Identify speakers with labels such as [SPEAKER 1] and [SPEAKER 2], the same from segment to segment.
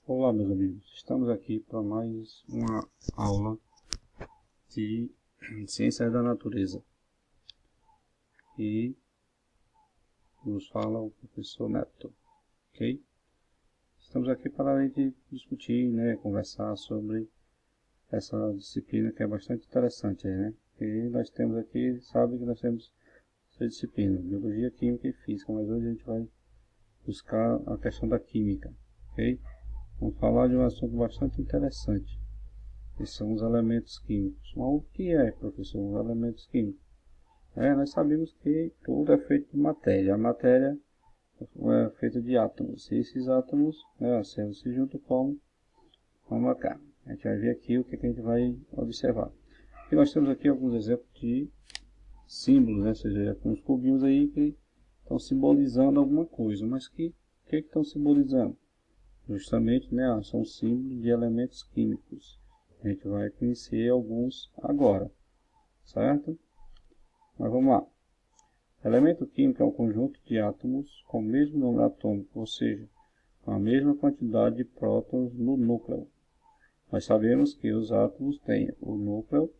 [SPEAKER 1] Olá, meus amigos, estamos aqui para mais uma aula de Ciências da Natureza e nos fala o professor Neto, ok? Estamos aqui para a gente discutir, conversar sobre essa disciplina que é bastante interessante, E nós temos aqui, sabe que nós temos essa disciplina, Biologia, Química e Física, mas hoje a gente vai buscar a questão da Química, ok? Vamos falar de um assunto bastante interessante, que são os elementos químicos. Mas o que é, professor, os elementos químicos? Nós sabemos que tudo é feito de matéria. A matéria é feita de átomos. E esses átomos, se juntam como cá. A gente vai ver aqui o que a gente vai observar. E nós temos aqui alguns exemplos de símbolos, Ou seja, com os cubinhos aí que estão simbolizando alguma coisa. Mas que estão simbolizando? Justamente, são símbolos de elementos químicos. A gente vai conhecer alguns agora, certo? Mas vamos lá. Elemento químico é um conjunto de átomos com o mesmo número atômico, ou seja, com a mesma quantidade de prótons no núcleo. Nós sabemos que os átomos têm o núcleo,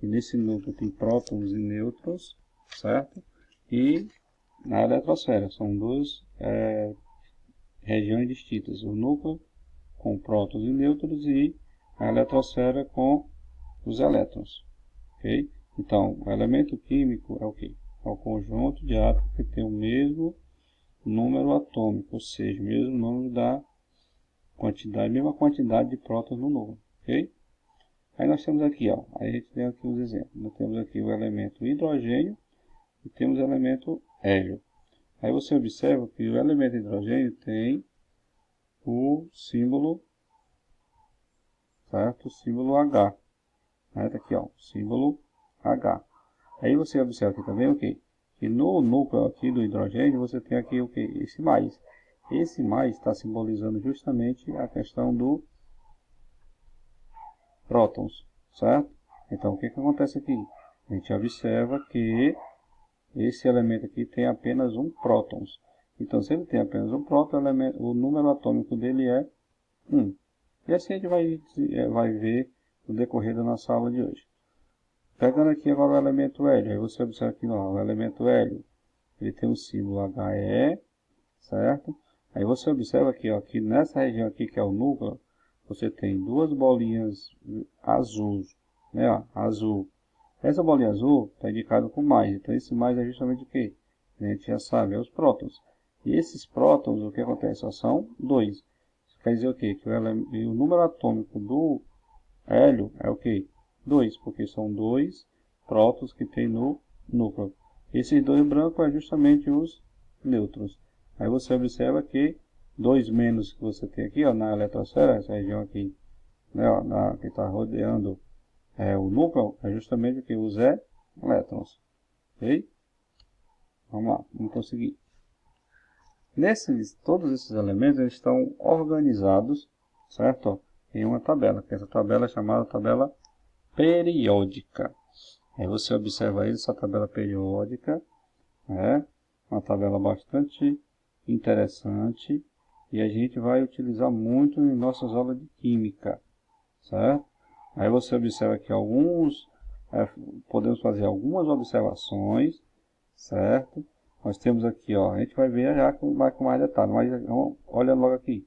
[SPEAKER 1] e nesse núcleo tem prótons e nêutrons, certo? E na eletrosfera são duas regiões distintas, o núcleo com prótons e nêutrons e a eletrosfera com os elétrons, ok? Então, o elemento químico é o quê? É o conjunto de átomos que tem o mesmo número atômico, ou seja, o mesmo número da quantidade, mesma quantidade de prótons no núcleo, ok? Aí nós temos aqui, aí a gente tem aqui os exemplos. Nós temos aqui o elemento hidrogênio e temos o elemento hélio. Aí você observa que o elemento hidrogênio tem o símbolo, certo? O símbolo H. Tá aqui, o símbolo H. Aí você observa aqui também o que? Que no núcleo aqui do hidrogênio você tem aqui o que? Esse mais. Esse mais está simbolizando justamente a questão do prótons, certo? Então o que acontece aqui? A gente observa que esse elemento aqui tem apenas um prótons. Então se ele tem apenas um próton, o número atômico dele é 1. E assim a gente vai ver no decorrer da nossa aula de hoje. Pegando aqui agora o elemento hélio, aí você observa aqui, o elemento hélio, ele tem o símbolo He, certo? Aí você observa aqui, que nessa região aqui, que é o núcleo, você tem duas bolinhas azuis, azul. Essa bolinha azul está indicada com mais, então esse mais é justamente o que? A gente já sabe, é os prótons. E esses prótons, o que acontece? Só são 2. Isso quer dizer o quê? Que o número atômico do hélio é o quê? 2, porque são 2 prótons que tem no núcleo. Esses 2 brancos é justamente os nêutrons. Aí você observa que 2 menos que você tem aqui, na eletrosfera, essa região aqui, que está rodeando o núcleo, é justamente o que? Os elétrons. Ok? Vamos lá, vamos conseguir. Todos esses elementos eles estão organizados, certo? Em uma tabela, que essa tabela é chamada tabela periódica. Aí você observa aí essa tabela periódica, uma tabela bastante interessante e a gente vai utilizar muito em nossas aulas de química, certo? Aí você observa que podemos fazer algumas observações, certo? Nós temos aqui, a gente vai ver já com mais detalhe, mas olha logo aqui.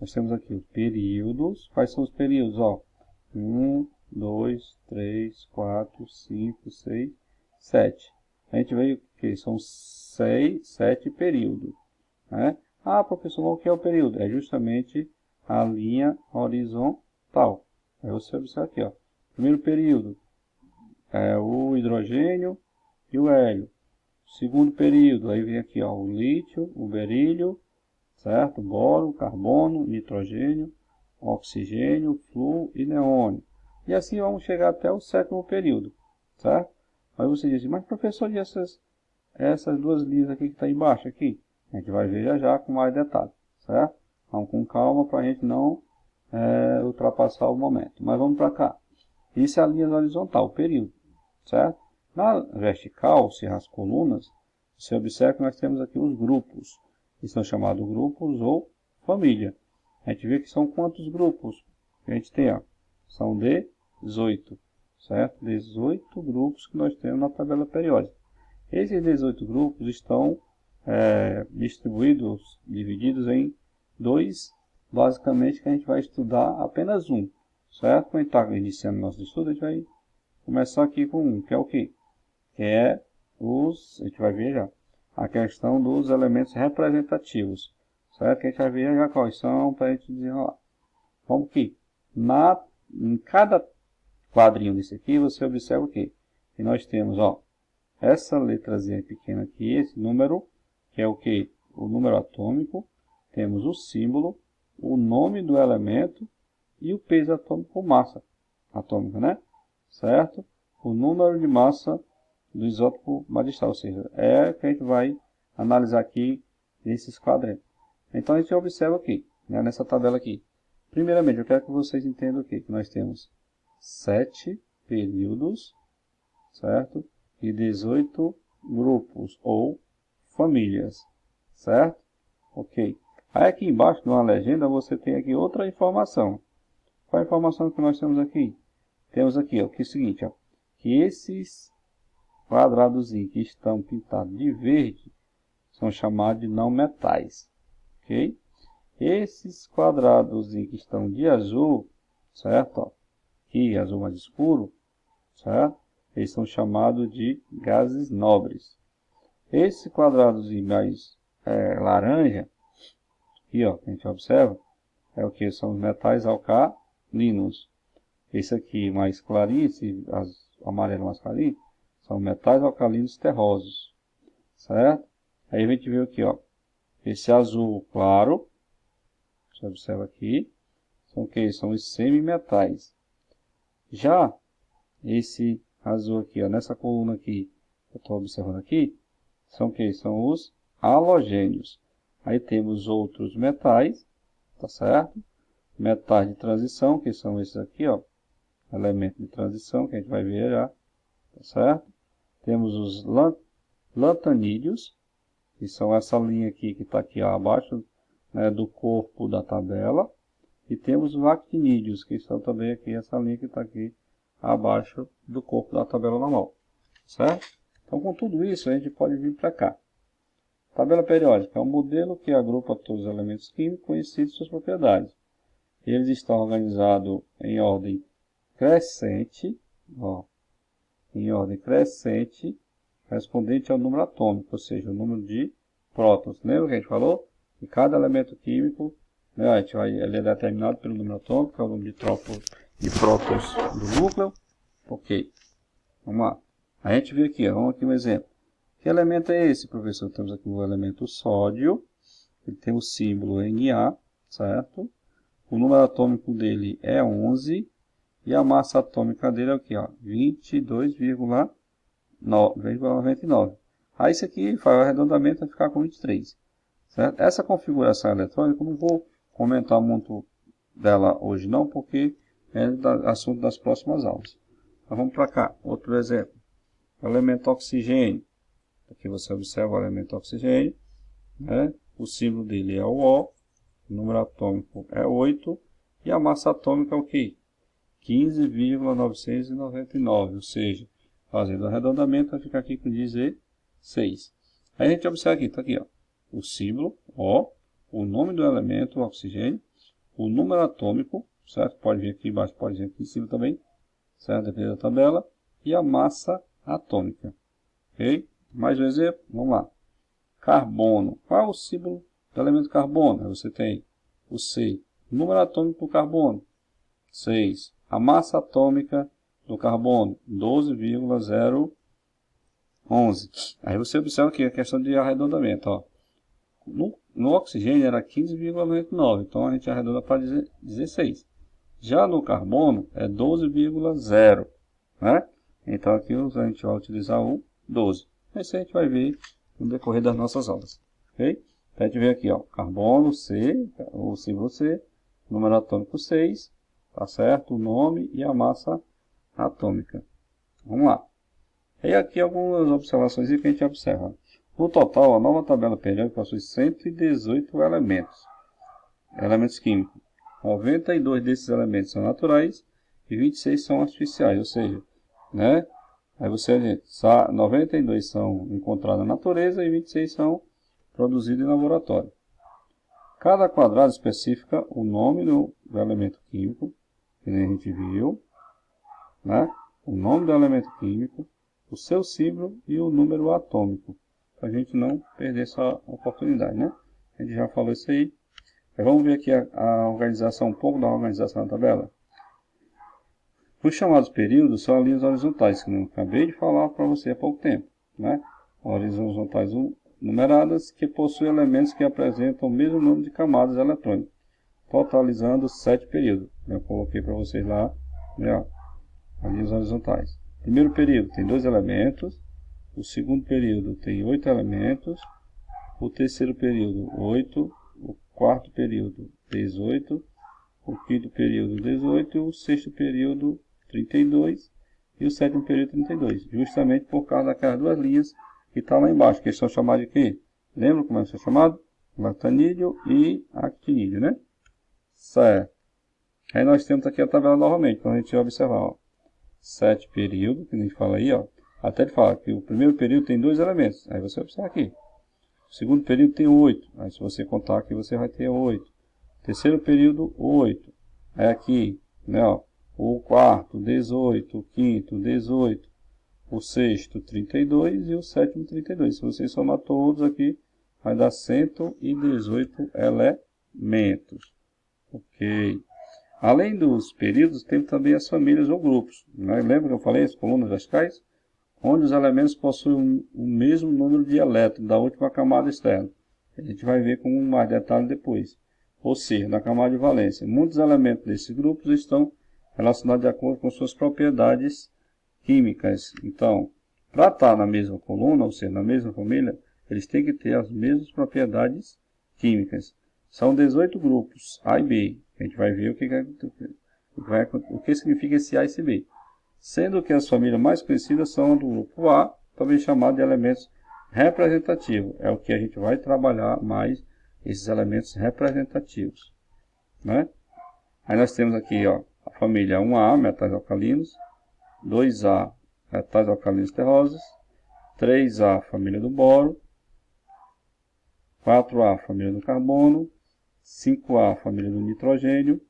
[SPEAKER 1] Nós temos aqui os períodos. Quais são os períodos? 1, 2, 3, 4, 5, 6, 7. A gente vê que são 7 períodos. Ah, professor, o que é o período? É justamente a linha horizontal. Aí você observa aqui, primeiro período é o hidrogênio e o hélio. Segundo período, aí vem aqui, o lítio, o berílio, certo? Boro, carbono, nitrogênio, oxigênio, flúor e neônio. E assim vamos chegar até o 7º período, certo? Aí você diz, mas professor, e essas duas linhas aqui que está embaixo aqui? A gente vai ver já com mais detalhe, certo? Vamos com calma para a gente não ultrapassar o momento. Mas vamos para cá. Isso é a linha horizontal, o período, certo? Na vertical, se as colunas, você observa que nós temos aqui os grupos, que são chamados grupos ou família. a gente vê que são quantos grupos que a gente tem, ó? São 18, certo? 18 grupos que nós temos na tabela periódica. Esses 18 grupos estão distribuídos, divididos em dois, basicamente, que a gente vai estudar apenas um, certo? Quando a gente está iniciando nosso estudo, a gente vai começar aqui com um, que é o quê? Que é a gente vai ver já, a questão dos elementos representativos, certo? Que a gente vai ver já quais são para a gente desenrolar. Vamos aqui, em cada quadrinho desse aqui, você observa o quê? Que nós temos, ó, essa letrazinha pequena aqui, esse número, que é o que? O número atômico. Temos o símbolo, o nome do elemento e o peso atômico ou massa atômica, né? Certo? O número de massa do isótopo magistral, ou seja, é que a gente vai analisar aqui nesses quadrinhos. Então a gente observa aqui, né, nessa tabela aqui. Primeiramente, eu quero que vocês entendam o quê? Que nós temos 7 períodos, certo? E 18 grupos ou famílias, certo? Ok. Aí aqui embaixo, numa legenda, você tem aqui outra informação. Qual a informação que nós temos aqui? Temos aqui, ó, que é o seguinte, ó, que esses quadrados que estão pintados de verde são chamados de não metais, ok? Esses quadrados que estão de azul, certo? Ó, aqui, azul mais escuro, certo? Eles são chamados de gases nobres. Esse quadradozinho mais laranja, aqui, ó, que a gente observa, é o que? São os metais alcalinos. Esse aqui mais clarinho, esse amarelo mais clarinho, são metais alcalinos terrosos, certo? Aí a gente vê aqui, ó, esse azul claro, você observa aqui, são o que? São os semimetais. Já esse azul aqui, ó, nessa coluna aqui, eu estou observando aqui, são o que? São os halogênios. Aí temos outros metais, tá certo? Metais de transição, que são esses aqui, ó, elementos de transição, que a gente vai ver já, tá certo? Temos os lantanídeos, que são essa linha aqui, que está aqui ó, abaixo, né, do corpo da tabela. E temos os actinídeos, que são também aqui, essa linha que está aqui abaixo do corpo da tabela normal, certo? Então, com tudo isso, a gente pode vir para cá. Tabela periódica é um modelo que agrupa todos os elementos químicos conhecidos e suas propriedades. Eles estão organizados em ordem crescente, ó, em ordem crescente, correspondente ao número atômico, ou seja, o número de prótons. Lembra que a gente falou? Que cada elemento químico, né, ele é determinado pelo número atômico, que é o número de prótons do núcleo. Ok, vamos lá. A gente vê aqui, ó, vamos aqui um exemplo. Que elemento é esse, professor? Temos aqui o elemento sódio, ele tem o símbolo Na, certo? O número atômico dele é 11 e a massa atômica dele é o que? 22,99. Aí isso aqui faz o arredondamento vai ficar com 23. Certo? Essa configuração eletrônica eu não vou comentar muito dela hoje não, porque é assunto das próximas aulas. Então vamos para cá, outro exemplo. O elemento oxigênio. Aqui você observa o elemento oxigênio, né? O símbolo dele é o O, o número atômico é 8 e a massa atômica é o que? 15,999, ou seja, fazendo arredondamento vai ficar aqui com 16. Aí a gente observa aqui, está aqui, ó, o símbolo O, o nome do elemento, o oxigênio, o número atômico, certo? Pode vir aqui embaixo, pode vir aqui em cima também, certo? Depende da tabela, e a massa atômica, ok? Mais um exemplo, vamos lá. Carbono. Qual é o símbolo do elemento carbono? Aí você tem o C. O número atômico do carbono, 6. A massa atômica do carbono, 12,011. Aí você observa aqui a questão de arredondamento. Ó. No oxigênio era 15,99. Então a gente arredonda para 16. Já no carbono é 12,0. Né? Então aqui a gente vai utilizar o 12. Isso a gente vai ver no decorrer das nossas aulas. Ok? Então, a gente vê aqui, ó, carbono, C, o símbolo C, número atômico 6, tá certo? O nome e a massa atômica. Vamos lá. E aqui algumas observações que a gente observa. No total, a nova tabela periódica possui 118 elementos. elementos químicos. 92 desses elementos são naturais e 26 são artificiais, ou seja, né? Aí você 92 são encontrados na natureza e 26 são produzidos em laboratório. Cada quadrado especifica o nome do elemento químico, que nem a gente viu, né? O nome do elemento químico, o seu símbolo e o número atômico, para a gente não perder essa oportunidade, né? A gente já falou isso aí. Vamos ver aqui a organização, um pouco da organização da tabela. Os chamados períodos são as linhas horizontais, que eu acabei de falar para você há pouco tempo, né? Horizontais numeradas que possuem elementos que apresentam o mesmo número de camadas eletrônicas, totalizando 7 períodos. Eu coloquei para vocês lá, né, as linhas horizontais. O primeiro período tem 2 elementos, o segundo período tem 8 elementos, o terceiro período 8, o quarto período 18, o quinto período 18, o sexto período 32 e o sétimo período 32, justamente por causa daquelas duas linhas que estão lá embaixo, que são chamados de quê? Lembra como são chamados? Lactanídeo e actinídeo, né? Certo. Aí nós temos aqui a tabela novamente, para a gente observar, ó. 7 períodos, que a gente fala aí, ó. Até ele fala que o primeiro período tem 2 elementos, aí você observa aqui. O segundo período tem 8, aí se você contar aqui você vai ter 8. Terceiro período, 8. Aí aqui, né, ó, o quarto, 18, o quinto, 18, o sexto, 32 e o sétimo, 32. Se você somar todos aqui, vai dar 118 elementos. Ok. Além dos períodos, temos também as famílias ou grupos. Né? Lembra que eu falei as colunas verticais? Onde os elementos possuem o mesmo número de elétrons da última camada externa. A gente vai ver com mais detalhe depois. Ou seja, na camada de valência. Muitos elementos desses grupos estão relacionados de acordo com suas propriedades químicas. Então, para estar na mesma coluna, ou seja, na mesma família, eles têm que ter as mesmas propriedades químicas. São 18 grupos, A e B. A gente vai ver o que significa esse A e esse B. Sendo que as famílias mais conhecidas são a do grupo A, também chamado de elementos representativos. É o que a gente vai trabalhar mais, esses elementos representativos. Né? Aí nós temos aqui, ó, a família 1A, metais alcalinos, 2A, metais alcalinos terrosos, 3A, família do boro, 4A, família do carbono, 5A, família do nitrogênio,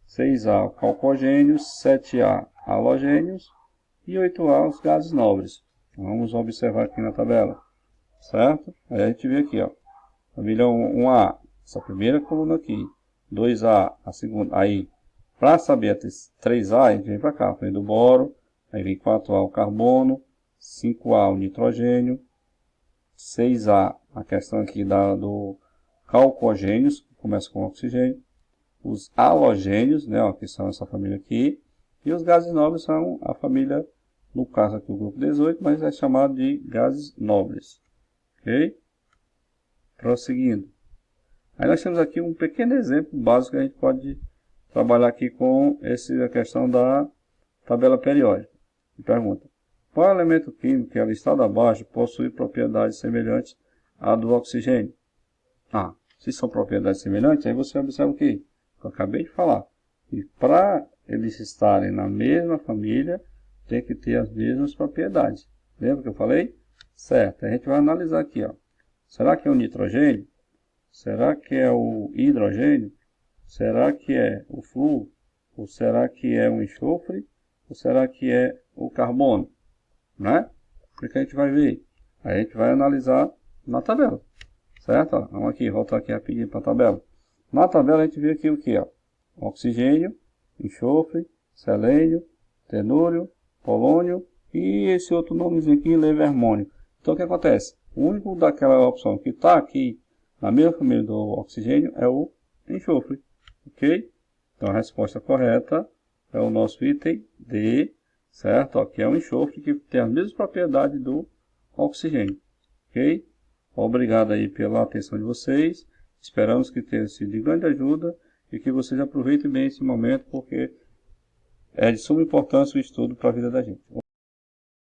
[SPEAKER 1] 6A, calcogênios, 7A, halogênios e 8A, os gases nobres. Vamos observar aqui na tabela, certo? Aí a gente vê aqui, ó, família 1A, essa primeira coluna aqui, 2A, a segunda, aí, para saber a 3A, a gente vem para cá, família do boro, aí vem 4A, o carbono, 5A, o nitrogênio, 6A, a questão aqui do calcogênios, que começa com oxigênio, os halogênios, né, ó, que são essa família aqui, e os gases nobres são a família, no caso aqui o grupo 18, mas é chamado de gases nobres. Ok? Prosseguindo. Aí nós temos aqui um pequeno exemplo básico que a gente pode trabalhar aqui com a questão da tabela periódica. Pergunta: qual elemento químico que é listado abaixo possui propriedades semelhantes à do oxigênio? Se são propriedades semelhantes, aí você observa o que eu acabei de falar. E para eles estarem na mesma família, tem que ter as mesmas propriedades. Lembra que eu falei? Certo. A gente vai analisar aqui, ó. Será que é o nitrogênio? Será que é o hidrogênio? Será que é o flúor? Ou será que é o enxofre? Ou será que é o carbono? Né? Porque a gente vai ver. Aí a gente vai analisar na tabela. Certo? Ó, vamos aqui, voltar aqui rapidinho para a tabela. Na tabela a gente vê aqui o que? Oxigênio, enxofre, selênio, tenúrio, polônio e esse outro nomezinho aqui, levermônio. Então o que acontece? O único daquela opção que está aqui na mesma família do oxigênio é o enxofre. Ok? Então a resposta correta é o nosso item D, certo? Ó, que é o enxofre que tem as mesmas propriedades do oxigênio. Ok? Obrigado aí pela atenção de vocês. Esperamos que tenha sido de grande ajuda e que vocês aproveitem bem esse momento, porque é de suma importância o estudo para a vida da gente.